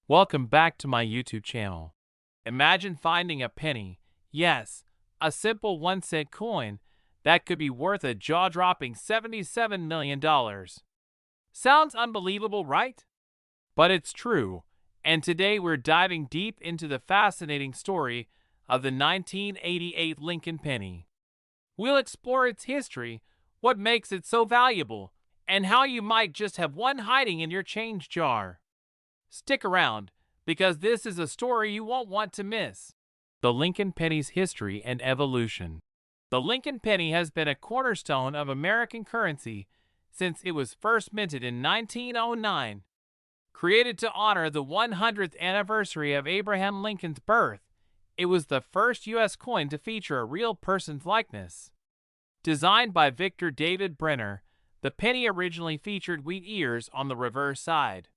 Welcome back to my YouTube channel. Imagine finding a penny, yes, a simple 1-cent coin, that could be worth a jaw-dropping $77 million. Sounds unbelievable, right? But it's true, and today we're diving deep into the fascinating story of the 1988 Lincoln penny. We'll explore its history, what makes it so valuable, and how you might just have one hiding in your change jar. Stick around, because this is a story you won't want to miss. The Lincoln penny's history and evolution. The Lincoln penny has been a cornerstone of American currency since it was first minted in 1909. Created to honor the 100th anniversary of Abraham Lincoln's birth, it was the first U.S. coin to feature a real person's likeness. Designed by Victor David Brenner, the penny originally featured wheat ears on the reverse side.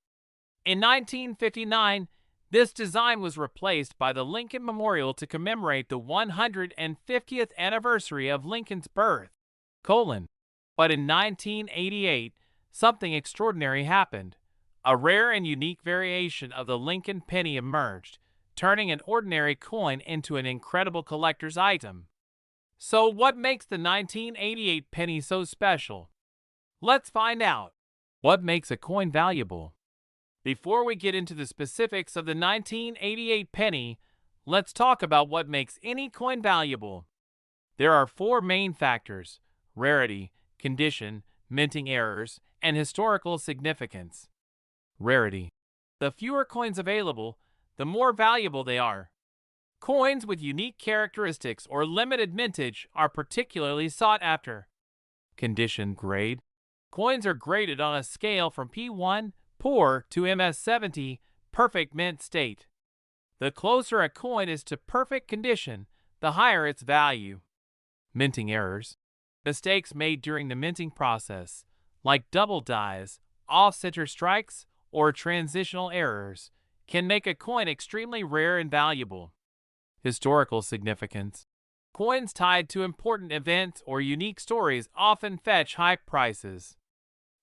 In 1959, this design was replaced by the Lincoln Memorial to commemorate the 150th anniversary of Lincoln's birth. But in 1988, something extraordinary happened. A rare and unique variation of the Lincoln penny emerged, turning an ordinary coin into an incredible collector's item. So what makes the 1988 penny so special? Let's find out. What makes a coin valuable? Before we get into the specifics of the 1988 penny, let's talk about what makes any coin valuable. There are four main factors: rarity, condition, minting errors, and historical significance. Rarity. The fewer coins available, the more valuable they are. Coins with unique characteristics or limited mintage are particularly sought after. Condition grade. Coins are graded on a scale from P1, poor, to MS70, perfect mint state. The closer a coin is to perfect condition, the higher its value. Minting errors. Mistakes made during the minting process, like double dies, off-center strikes, or transitional errors, can make a coin extremely rare and valuable. Historical significance. Coins tied to important events or unique stories often fetch high prices.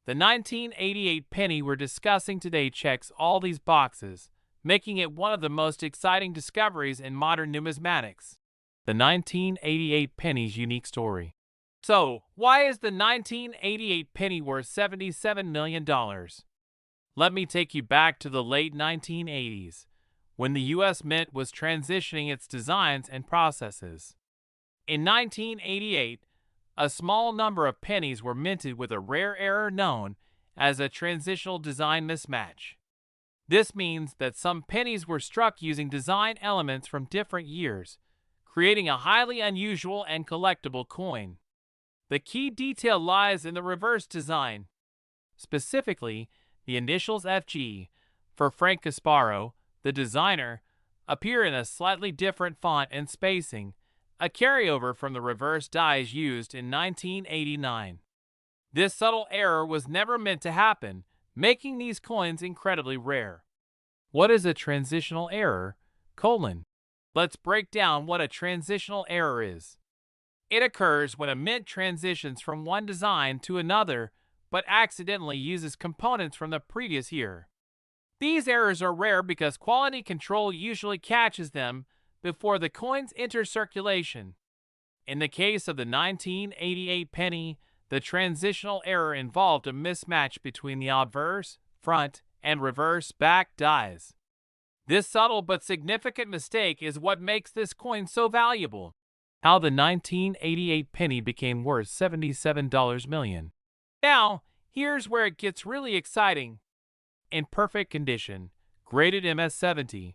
The 1988 penny we're discussing today checks all these boxes, making it one of the most exciting discoveries in modern numismatics. The 1988 penny's unique story. So, why is the 1988 penny worth $77 million? Let me take you back to the late 1980s, when the U.S. Mint was transitioning its designs and processes. In 1988, a small number of pennies were minted with a rare error known as a transitional design mismatch. This means that some pennies were struck using design elements from different years, creating a highly unusual and collectible coin. The key detail lies in the reverse design. Specifically, the initials FG, for Frank Gasparo, the designer, appear in a slightly different font and spacing, a carryover from the reverse dies used in 1989. This subtle error was never meant to happen, making these coins incredibly rare. What is a transitional error? Let's break down what a transitional error is. It occurs when a mint transitions from one design to another, but accidentally uses components from the previous year. These errors are rare because quality control usually catches them before the coins enter circulation. In the case of the 1988 penny, the transitional error involved a mismatch between the obverse, front, and reverse back dies. This subtle but significant mistake is what makes this coin so valuable. How the 1988 penny became worth $77 million. Now, here's where it gets really exciting. In perfect condition, graded MS70,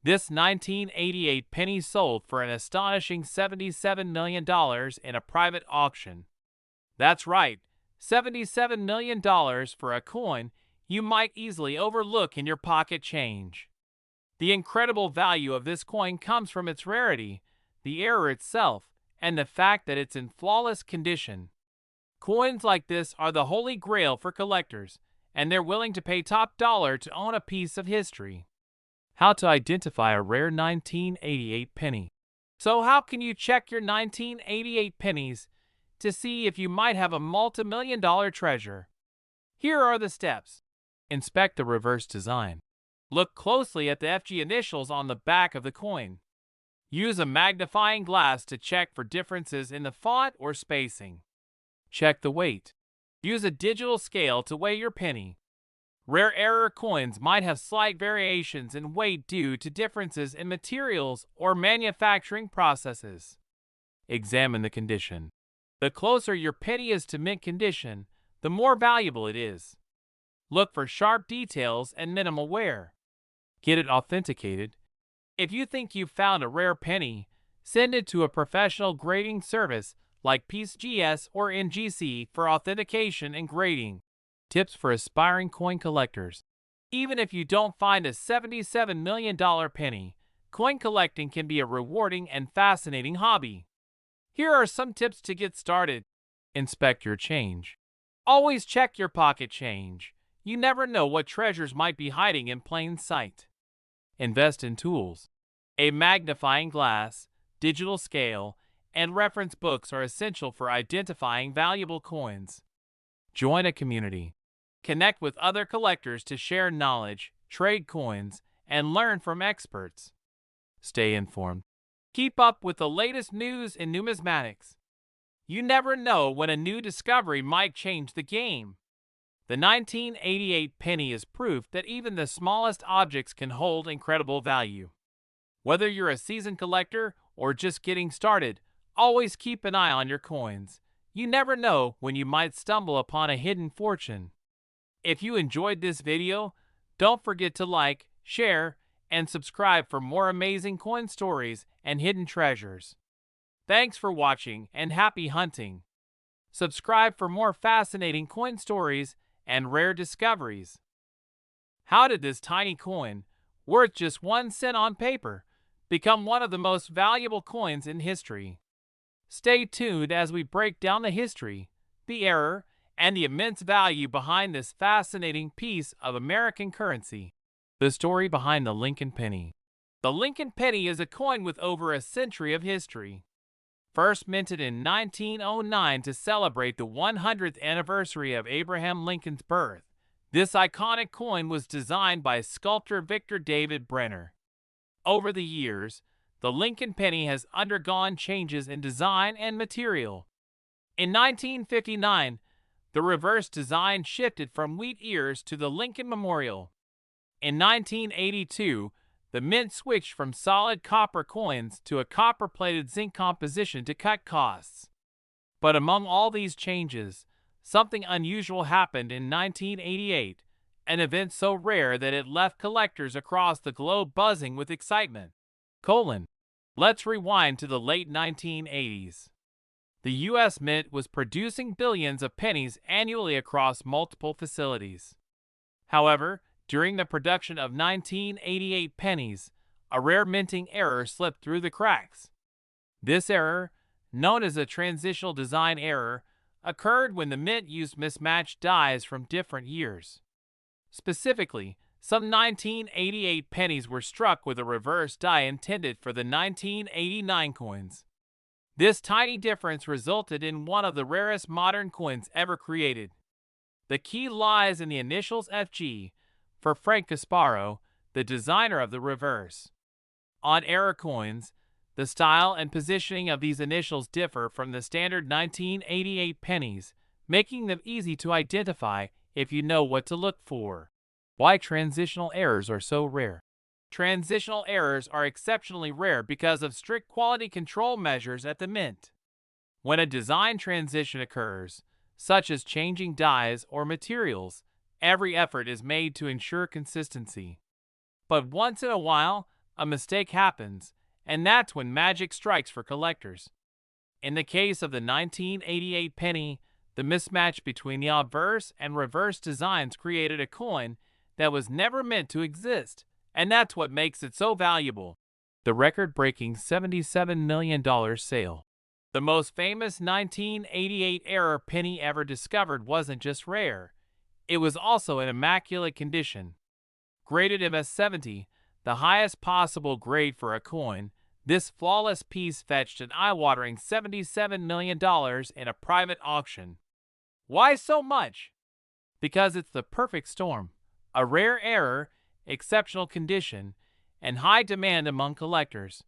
this 1988 penny sold for an astonishing $77 million in a private auction. That's right, $77 million for a coin you might easily overlook in your pocket change. The incredible value of this coin comes from its rarity, the error itself, and the fact that it's in flawless condition. Coins like this are the holy grail for collectors, and they're willing to pay top dollar to own a piece of history. How to identify a rare 1988 penny. So how can you check your 1988 pennies to see if you might have a multi-million-dollar treasure? Here are the steps. Inspect the reverse design. Look closely at the FG initials on the back of the coin. Use a magnifying glass to check for differences in the font or spacing. Check the weight. Use a digital scale to weigh your penny. Rare error coins might have slight variations in weight due to differences in materials or manufacturing processes. Examine the condition. The closer your penny is to mint condition, the more valuable it is. Look for sharp details and minimal wear. Get it authenticated. If you think you've found a rare penny, send it to a professional grading service like PeaceGS or NGC for authentication and grading. Tips for aspiring coin collectors. Even if you don't find a $77 million penny, coin collecting can be a rewarding and fascinating hobby. Here are some tips to get started. Inspect your change. Always check your pocket change. You never know what treasures might be hiding in plain sight. Invest in tools. A magnifying glass, digital scale, and reference books are essential for identifying valuable coins. Join a community. Connect with other collectors to share knowledge, trade coins, and learn from experts. Stay informed. Keep up with the latest news in numismatics. You never know when a new discovery might change the game. The 1988 penny is proof that even the smallest objects can hold incredible value. Whether you're a seasoned collector or just getting started, always keep an eye on your coins. You never know when you might stumble upon a hidden fortune. If you enjoyed this video, don't forget to like, share, and subscribe for more amazing coin stories and hidden treasures. Thanks for watching and happy hunting. Subscribe for more fascinating coin stories and rare discoveries. How did this tiny coin, worth just 1 cent on paper, become one of the most valuable coins in history? Stay tuned as we break down the history, the error, and the immense value behind this fascinating piece of American currency. The story behind the Lincoln penny. The Lincoln penny is a coin with over a century of history. First minted in 1909 to celebrate the 100th anniversary of Abraham Lincoln's birth, this iconic coin was designed by sculptor Victor David Brenner. Over the years, the Lincoln penny has undergone changes in design and material. In 1959, the reverse design shifted from wheat ears to the Lincoln Memorial. In 1982, the mint switched from solid copper coins to a copper-plated zinc composition to cut costs. But among all these changes, something unusual happened in 1988, an event so rare that it left collectors across the globe buzzing with excitement. Let's rewind to the late 1980s. The U.S. Mint was producing billions of pennies annually across multiple facilities. However, during the production of 1988 pennies, a rare minting error slipped through the cracks. This error, known as a transitional design error, occurred when the mint used mismatched dies from different years. Specifically, some 1988 pennies were struck with a reverse die intended for the 1989 coins. This tiny difference resulted in one of the rarest modern coins ever created. The key lies in the initials FG, for Frank Gasparo, the designer of the reverse. On error coins, the style and positioning of these initials differ from the standard 1988 pennies, making them easy to identify if you know what to look for. Why transitional errors are so rare? Transitional errors are exceptionally rare because of strict quality control measures at the mint. When a design transition occurs, such as changing dyes or materials, every effort is made to ensure consistency. But once in a while, a mistake happens, and that's when magic strikes for collectors. In the case of the 1988 penny, the mismatch between the obverse and reverse designs created a coin that was never meant to exist, and that's what makes it so valuable. The record-breaking $77 million sale. The most famous 1988 error penny ever discovered wasn't just rare, it was also in immaculate condition. Graded MS-70, the highest possible grade for a coin, this flawless piece fetched an eye-watering $77 million in a private auction. Why so much? Because it's the perfect storm. A rare error, exceptional condition, and high demand among collectors.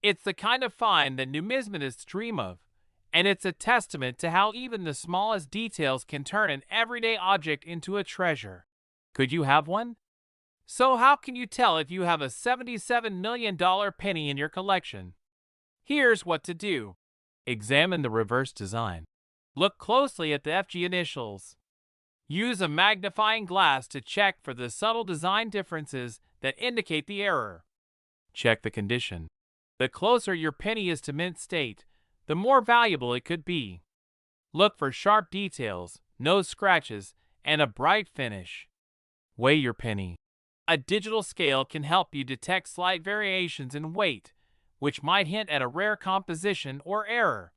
It's the kind of find that numismatists dream of, and it's a testament to how even the smallest details can turn an everyday object into a treasure. Could you have one? So how can you tell if you have a $77 million penny in your collection? Here's what to do. Examine the reverse design. Look closely at the FG initials. Use a magnifying glass to check for the subtle design differences that indicate the error. Check the condition. The closer your penny is to mint state, the more valuable it could be. Look for sharp details, no scratches, and a bright finish. Weigh your penny. A digital scale can help you detect slight variations in weight, which might hint at a rare composition or error.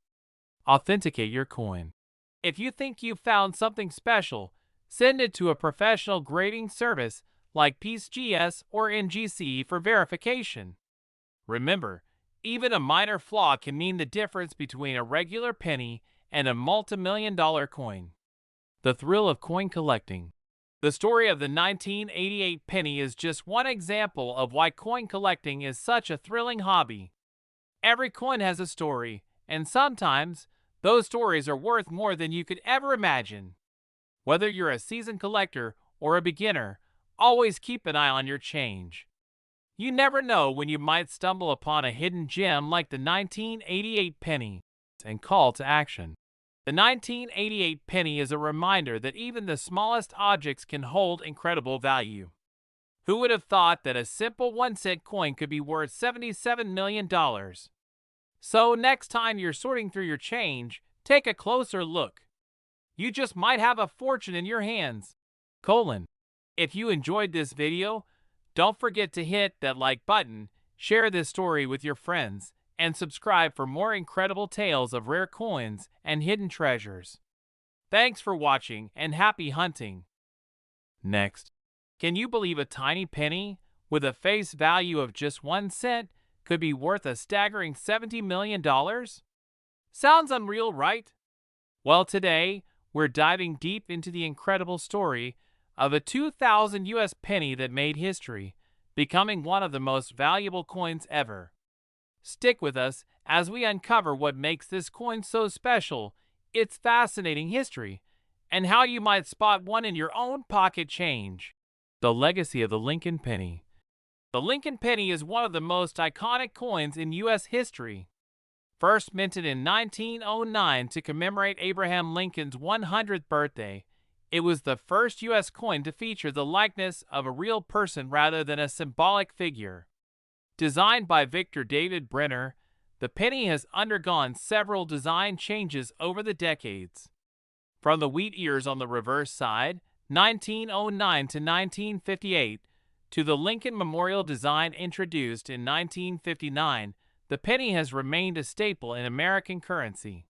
Authenticate your coin. If you think you've found something special, send it to a professional grading service like PeaceGS or NGC for verification. Remember, even a minor flaw can mean the difference between a regular penny and a multi-million-dollar coin. The thrill of coin collecting. The story of the 1988 penny is just one example of why coin collecting is such a thrilling hobby. Every coin has a story, and sometimes those stories are worth more than you could ever imagine. Whether you're a seasoned collector or a beginner, always keep an eye on your change. You never know when you might stumble upon a hidden gem like the 1988 penny. And call to action. The 1988 penny is a reminder that even the smallest objects can hold incredible value. Who would have thought that a simple 1-cent coin could be worth $77 million? So next time you're sorting through your change, take a closer look. You just might have a fortune in your hands. If you enjoyed this video, don't forget to hit that like button, share this story with your friends, and subscribe for more incredible tales of rare coins and hidden treasures. Thanks for watching and happy hunting. Next, can you believe a tiny penny with a face value of just 1 cent could be worth a staggering $70 million? Sounds unreal, right? Well, today, we're diving deep into the incredible story of a 2000 US penny that made history, becoming one of the most valuable coins ever. Stick with us as we uncover what makes this coin so special, its fascinating history, and how you might spot one in your own pocket change. The legacy of the Lincoln penny. The Lincoln penny is one of the most iconic coins in U.S. history. First minted in 1909 to commemorate Abraham Lincoln's 100th birthday, it was the first U.S. coin to feature the likeness of a real person rather than a symbolic figure. Designed by Victor David Brenner, the penny has undergone several design changes over the decades. From the wheat ears on the reverse side, 1909 to 1958, to the Lincoln Memorial design introduced in 1959, the penny has remained a staple in American currency.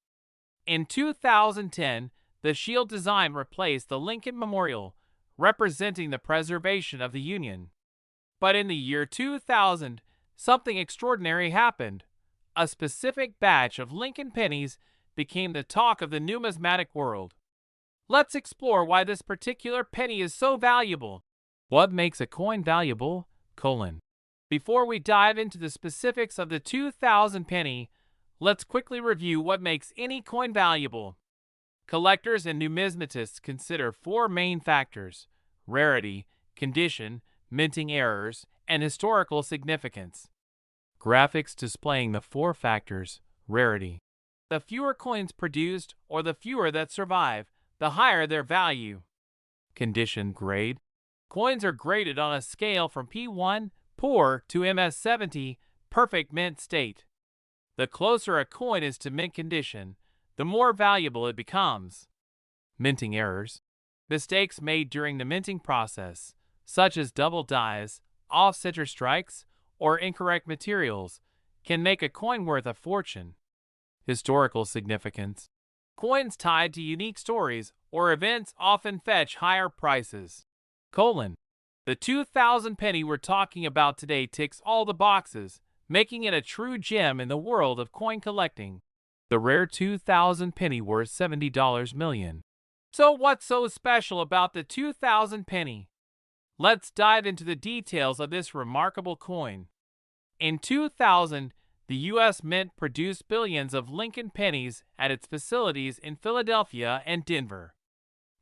In 2010, the shield design replaced the Lincoln Memorial, representing the preservation of the Union. But in the year 2000, something extraordinary happened. A specific batch of Lincoln pennies became the talk of the numismatic world. Let's explore why this particular penny is so valuable. What makes a coin valuable? Before we dive into the specifics of the 2000 penny, let's quickly review what makes any coin valuable. Collectors and numismatists consider 4 main factors: rarity, condition, minting errors, and historical significance. Graphics displaying the 4 factors. Rarity. The fewer coins produced, or the fewer that survive, the higher their value. Condition. Grade. Coins are graded on a scale from P1, poor, to MS70, perfect mint state. The closer a coin is to mint condition, the more valuable it becomes. Minting errors. Mistakes made during the minting process, such as double dies, off-center strikes, or incorrect materials, can make a coin worth a fortune. Historical significance. Coins tied to unique stories or events often fetch higher prices. The 2000 penny we're talking about today ticks all the boxes, making it a true gem in the world of coin collecting. The rare 2000 penny worth $70 million. So what's so special about the 2000 penny? Let's dive into the details of this remarkable coin. In 2000, the U.S. Mint produced billions of Lincoln pennies at its facilities in Philadelphia and Denver.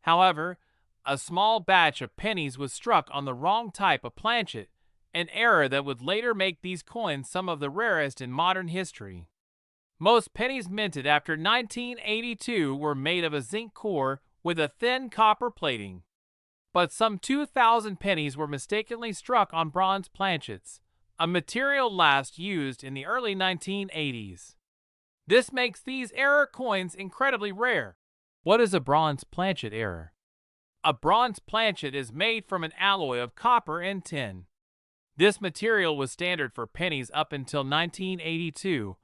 However, a small batch of pennies was struck on the wrong type of planchet, an error that would later make these coins some of the rarest in modern history. Most pennies minted after 1982 were made of a zinc core with a thin copper plating. But some 2,000 pennies were mistakenly struck on bronze planchets, a material last used in the early 1980s. This makes these error coins incredibly rare. What is a bronze planchet error? A bronze planchet is made from an alloy of copper and tin. This material was standard for pennies up until 1982,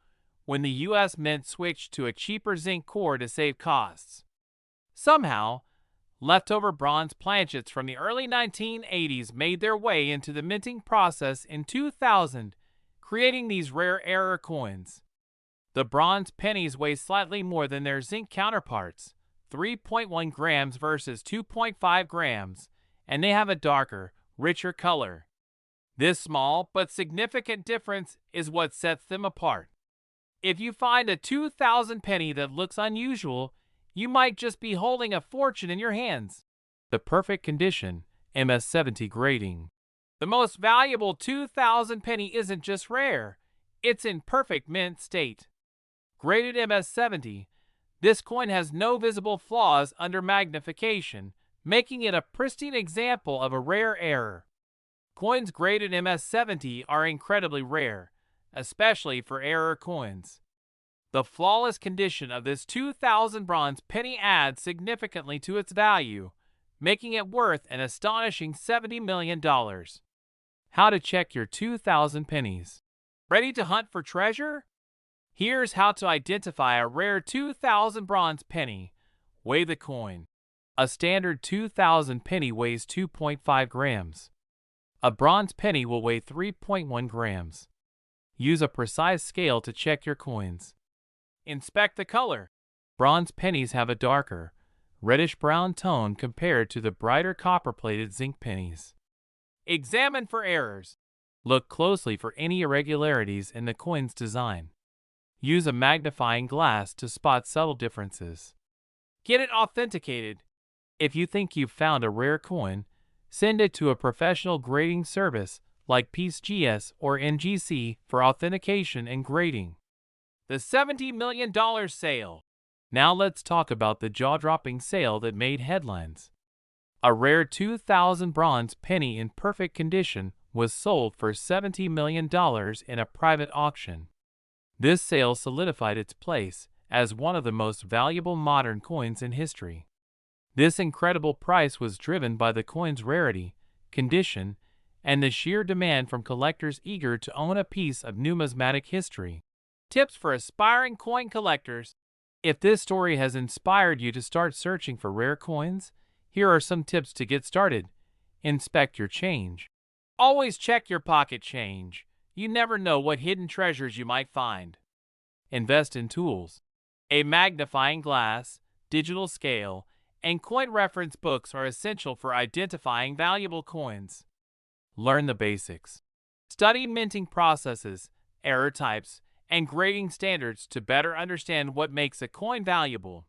when the U.S. Mint switched to a cheaper zinc core to save costs. Somehow, leftover bronze planchets from the early 1980s made their way into the minting process in 2000, creating these rare error coins. The bronze pennies weigh slightly more than their zinc counterparts, 3.1 grams versus 2.5 grams, and they have a darker, richer color. This small but significant difference is what sets them apart. If you find a 2,000 penny that looks unusual, you might just be holding a fortune in your hands. The perfect condition, MS-70 grading. The most valuable 2,000 penny isn't just rare, it's in perfect mint state. Graded MS-70, this coin has no visible flaws under magnification, making it a pristine example of a rare error. Coins graded MS-70 are incredibly rare, especially for error coins. The flawless condition of this 2,000 bronze penny adds significantly to its value, making it worth an astonishing $70 million. How to check your 2,000 pennies. Ready to hunt for treasure? Here's how to identify a rare 2,000 bronze penny. Weigh the coin. A standard 2,000 penny weighs 2.5 grams. A bronze penny will weigh 3.1 grams. Use a precise scale to check your coins. Inspect the color. Bronze pennies have a darker, reddish-brown tone compared to the brighter copper-plated zinc pennies. Examine for errors. Look closely for any irregularities in the coin's design. Use a magnifying glass to spot subtle differences. Get it authenticated. If you think you've found a rare coin, send it to a professional grading service like PeaceGS or NGC for authentication and grading. The $70 million sale. Now let's talk about the jaw-dropping sale that made headlines. A rare 2,000 bronze penny in perfect condition was sold for $70 million in a private auction. This sale solidified its place as one of the most valuable modern coins in history. This incredible price was driven by the coin's rarity, condition, and the sheer demand from collectors eager to own a piece of numismatic history. Tips for aspiring coin collectors. If this story has inspired you to start searching for rare coins, here are some tips to get started. Inspect your change. Always check your pocket change. You never know what hidden treasures you might find. Invest in tools. A magnifying glass, digital scale, and coin reference books are essential for identifying valuable coins. Learn the basics. Study minting processes, error types, and grading standards to better understand what makes a coin valuable.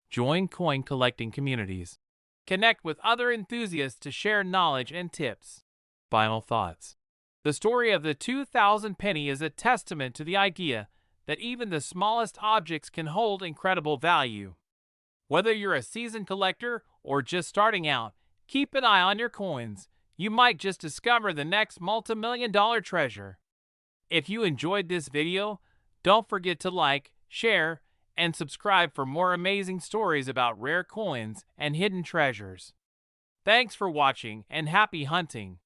Join coin collecting communities. Connect with other enthusiasts to share knowledge and tips. Final thoughts. The story of the 2,000 penny is a testament to the idea that even the smallest objects can hold incredible value. Whether you're a seasoned collector or just starting out, keep an eye on your coins. You might just discover the next multi-million-dollar treasure. If you enjoyed this video, don't forget to like, share, and subscribe for more amazing stories about rare coins and hidden treasures. Thanks for watching and happy hunting!